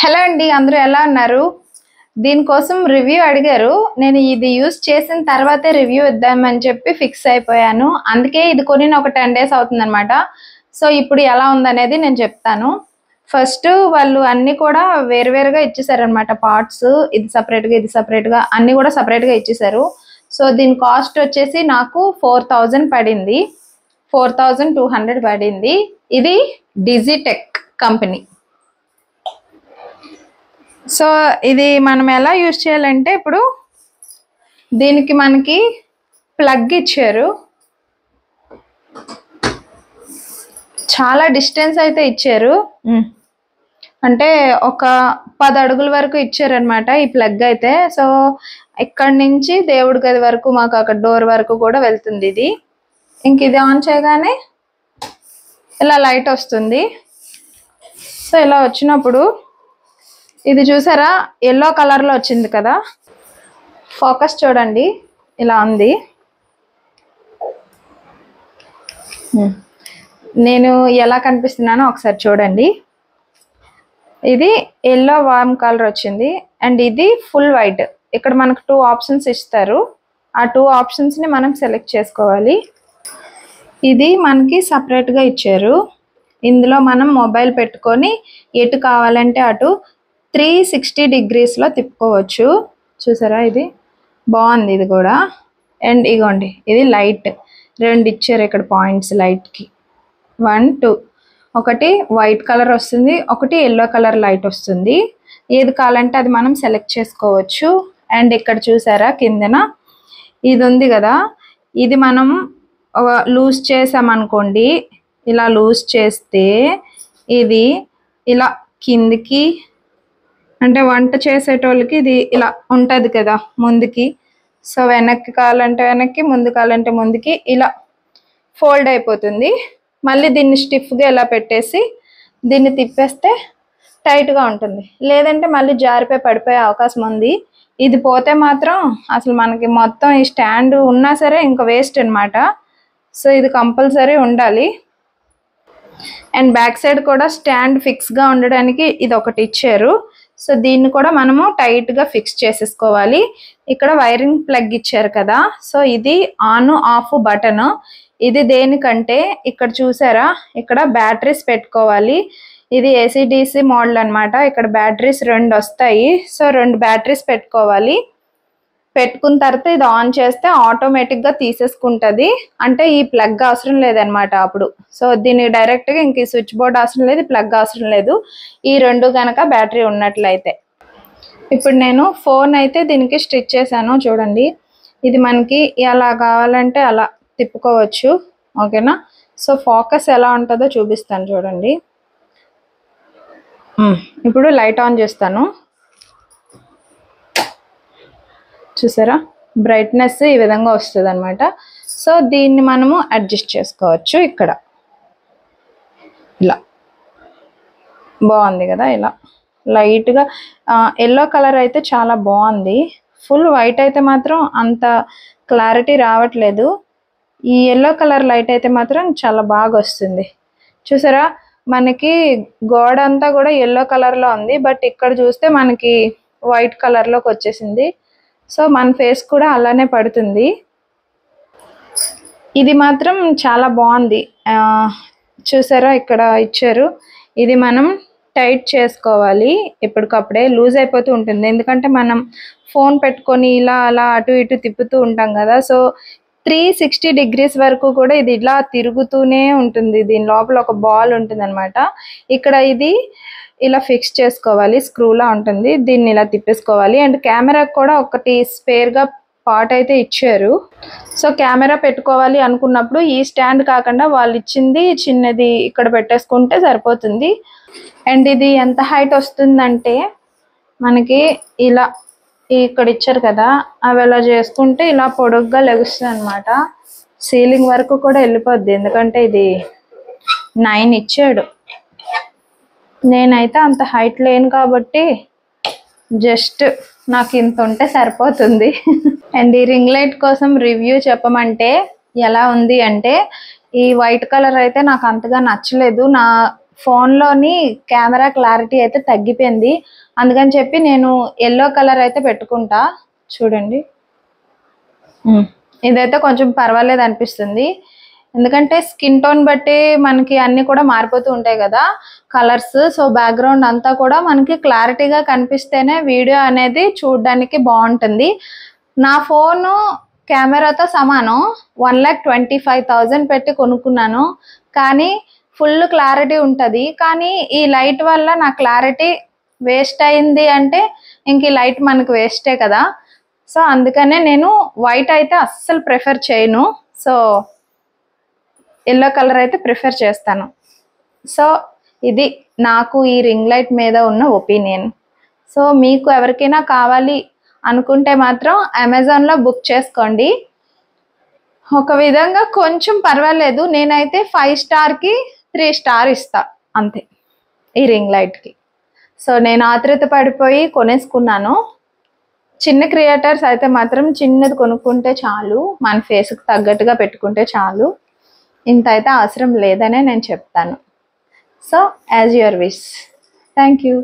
Hello అండి, అందరూ ఎలా ఉన్నారు? దీనికోసం రివ్యూ అడిగారు. నేను ఇది యూజ్ చేసిన తర్వాతే రివ్యూ ఇద్దామని చెప్పి ఫిక్స్ అయిపోయాను. అందుకే ఇది కొని ఒక 10 డేస్ అవుతుందన్నమాట. సో ఇప్పుడు ఎలా ఉందనేది నేను చెప్తాను. ఫస్ట్ వాళ్ళు అన్నీ కూడా వేరువేరుగా ఇచ్చేసారనమాట. పార్ట్స్ ఇది సపరేట్గా ఇది సపరేట్గా అన్నీ కూడా సపరేట్గా ఇచ్చేసారు. సో దీని కాస్ట్ వచ్చేసి నాకు 4000 పడింది, 4200 పడింది. ఇది డిజిటెక్ కంపెనీ. సో ఇది మనం ఎలా యూజ్ చేయాలంటే, ఇప్పుడు దీనికి మనకి ప్లగ్ ఇచ్చారు. చాలా డిస్టెన్స్ అయితే ఇచ్చారు, అంటే ఒక 10 అడుగుల వరకు ఇచ్చారనమాట ఈ ప్లగ్ అయితే. సో ఇక్కడ నుంచి దేవుడి గది వరకు మాకు అక్కడ డోర్ వరకు కూడా వెళ్తుంది ఇది. ఇంక ఇది ఆన్ చేయగానే ఇలా లైట్ వస్తుంది. సో ఇలా వచ్చినప్పుడు ఇది చూసారా, ఎల్లో కలర్లో వచ్చింది కదా. ఫోకస్ చూడండి, ఇలా ఉంది. నేను ఎలా కనిపిస్తున్నానో ఒకసారి చూడండి. ఇది ఎల్లో వార్మ్ కలర్ వచ్చింది అండ్ ఇది ఫుల్ వైట్. ఇక్కడ మనకు 2 ఆప్షన్స్ ఇస్తారు. ఆ 2 ఆప్షన్స్ని మనం సెలెక్ట్ చేసుకోవాలి. ఇది మనకి సపరేట్గా ఇచ్చారు. ఇందులో మనం మొబైల్ పెట్టుకొని ఎటు కావాలంటే అటు 360 డిగ్రీస్లో తిప్పుకోవచ్చు. చూసారా, ఇది బాగుంది ఇది కూడా. అండ్ ఇగోండి, ఇది లైట్ 2 ఇచ్చారు ఇక్కడ పాయింట్స్ లైట్కి. 1 2, ఒకటి వైట్ కలర్ వస్తుంది, ఒకటి ఎల్లో కలర్ లైట్ వస్తుంది. ఏది కావాలంటే అది మనం సెలెక్ట్ చేసుకోవచ్చు. అండ్ ఇక్కడ చూసారా కిందన ఇది ఉంది కదా, ఇది మనం లూజ్ చేసామనుకోండి, ఇలా లూజ్ చేస్తే ఇది ఇలా కిందికి, అంటే వంట చేసేటోళ్ళకి ఇది ఇలా ఉంటుంది కదా ముందుకి. సో వెనక్కి కావాలంటే వెనక్కి, ముందు కావాలంటే ముందుకి ఇలా ఫోల్డ్ అయిపోతుంది. మళ్ళీ దీన్ని స్టిఫ్గా ఇలా పెట్టేసి దీన్ని తిప్పేస్తే టైట్గా ఉంటుంది. లేదంటే మళ్ళీ జారిపోయి పడిపోయే అవకాశం ఉంది. ఇది పోతే మాత్రం అసలు మనకి మొత్తం ఈ స్టాండ్ ఉన్నా సరే ఇంకా వేస్ట్ అనమాట. సో ఇది కంపల్సరీ ఉండాలి. అండ్ బ్యాక్ సైడ్ కూడా స్టాండ్ ఫిక్స్గా ఉండడానికి ఇది ఒకటి ఇచ్చారు. సో దీన్ని కూడా మనము టైట్గా ఫిక్స్ చేసేసుకోవాలి. ఇక్కడ వైరింగ్ ప్లగ్ ఇచ్చారు కదా, సో ఇది ఆన్ ఆఫ్ బటన్. ఇది దేనికంటే ఇక్కడ చూసారా, ఇక్కడ బ్యాటరీస్ పెట్టుకోవాలి. ఇది AC/DC మోడల్ అనమాట. ఇక్కడ బ్యాటరీస్ 2 వస్తాయి. సో 2 బ్యాటరీస్ పెట్టుకోవాలి. పెట్టుకున్న తర్వాత ఇది ఆన్ చేస్తే ఆటోమేటిక్గా తీసేసుకుంటుంది. అంటే ఈ ప్లగ్ అవసరం లేదనమాట అప్పుడు. సో దీనికి డైరెక్ట్గా ఇంక ఈ స్విచ్ బోర్డ్ అవసరం లేదు, ప్లగ్ అవసరం లేదు, ఈ 2 కనుక బ్యాటరీ ఉన్నట్లయితే. ఇప్పుడు నేను ఫోన్ అయితే దీనికి స్టిచ్ చేశాను చూడండి. ఇది మనకి ఎలా కావాలంటే అలా తిప్పుకోవచ్చు, ఓకేనా. సో ఫోకస్ ఎలా ఉంటుందో చూపిస్తాను చూడండి. ఇప్పుడు లైట్ ఆన్ చేస్తాను. చూసారా, బ్రైట్నెస్ ఈ విధంగా వస్తుంది అనమాట. సో దీన్ని మనము అడ్జస్ట్ చేసుకోవచ్చు. ఇక్కడ ఇలా బాగుంది కదా, ఇలా లైట్గా ఎల్లో కలర్ అయితే చాలా బాగుంది. ఫుల్ వైట్ అయితే మాత్రం అంత క్లారిటీ రావట్లేదు. ఈ ఎల్లో కలర్ లైట్ అయితే మాత్రం చాలా బాగా వస్తుంది. చూసారా, మనకి గోడ అంతా కూడా ఎల్లో కలర్లో ఉంది, బట్ ఇక్కడ చూస్తే మనకి వైట్ కలర్లోకి వచ్చేసింది. సో మన ఫేస్ కూడా అలానే పడుతుంది. ఇది మాత్రం చాలా బాగుంది. చూసారా, ఇక్కడ ఇచ్చారు. ఇది మనం టైట్ చేసుకోవాలి. ఎప్పటికప్పుడే లూజ్ అయిపోతూ ఉంటుంది, ఎందుకంటే మనం ఫోన్ పెట్టుకొని ఇలా అలా అటు ఇటు తిప్పుతూ ఉంటాం కదా. సో 360 డిగ్రీస్ వరకు కూడా ఇది ఇలా తిరుగుతూనే ఉంటుంది. దీని లోపల ఒక బాల్ ఉంటుంది అనమాట. ఇక్కడ ఇది ఇలా ఫిక్స్ చేసుకోవాలి, స్క్రూలా ఉంటుంది. దీన్ని ఇలా తిప్పేసుకోవాలి. అండ్ కెమెరాకి కూడా ఒకటి స్పేర్గా పార్ట్ అయితే ఇచ్చారు. సో కెమెరా పెట్టుకోవాలి అనుకున్నప్పుడు ఈ స్టాండ్ కాకుండా వాళ్ళు ఇచ్చింది చిన్నది ఇక్కడ పెట్టేసుకుంటే సరిపోతుంది. అండ్ ఇది ఎంత హైట్ వస్తుందంటే మనకి ఇలా ఇక్కడ ఇచ్చారు కదా, అవి అలా చేసుకుంటే ఇలా పొడుగ్గా లెగుస్తుంది అనమాట. సీలింగ్ వరకు కూడా వెళ్ళిపోద్ది, ఎందుకంటే ఇది 9 ఇచ్చాడు. నేనైతే అంత హైట్ లేను కాబట్టి జస్ట్ నాకు ఇంత ఉంటే సరిపోతుంది. అండ్ ఈ రింగ్ లైట్ కోసం రివ్యూ చెప్పమంటే ఎలా ఉంది అంటే, ఈ వైట్ కలర్ అయితే నాకు అంతగా నచ్చలేదు. నా ఫోన్లోని కెమెరా క్లారిటీ అయితే తగ్గిపోయింది. అందుకని చెప్పి నేను ఎల్లో కలర్ అయితే పెట్టుకుంటా. చూడండి, ఇదైతే కొంచెం పర్వాలేదు అనిపిస్తుంది. ఎందుకంటే స్కిన్ టోన్ బట్టి మనకి అన్నీ కూడా మారిపోతూ ఉంటాయి కదా కలర్స్. సో బ్యాక్గ్రౌండ్ అంతా కూడా మనకి క్లారిటీగా కనిపిస్తేనే వీడియో అనేది చూడడానికి బాగుంటుంది. నా ఫోను కెమెరాతో సమానం 1,25,000 పెట్టి కొనుక్కున్నాను. కానీ ఫుల్ క్లారిటీ ఉంటుంది. కానీ ఈ లైట్ వల్ల నా క్లారిటీ వేస్ట్ అయింది అంటే ఇంక ఈ లైట్ మనకు వేస్టే కదా. సో అందుకనే నేను వైట్ అయితే అస్సలు ప్రిఫర్ చేయను. సో ఎల్లో కలర్ అయితే ప్రిఫర్ చేస్తాను. సో ఇది నాకు ఈ రింగ్ లైట్ మీద ఉన్న ఒపీనియన్. సో మీకు ఎవరికైనా కావాలి అనుకుంటే మాత్రం అమెజాన్లో బుక్ చేసుకోండి. ఒక విధంగా కొంచెం పర్వాలేదు. నేనైతే 5 స్టార్కి 3 స్టార్ ఇస్తా అంతే ఈ రింగ్ లైట్కి. సో నేను ఆత్రుత పడిపోయి కొనేసుకున్నాను. చిన్న క్రియేటర్స్ అయితే మాత్రం చిన్నది కొనుక్కుంటే చాలు, మన ఫేస్కి తగ్గట్టుగా పెట్టుకుంటే చాలు. ఇంత అయితే అవసరం లేదనే నేను చెప్తాను. So as your wish. Thank you.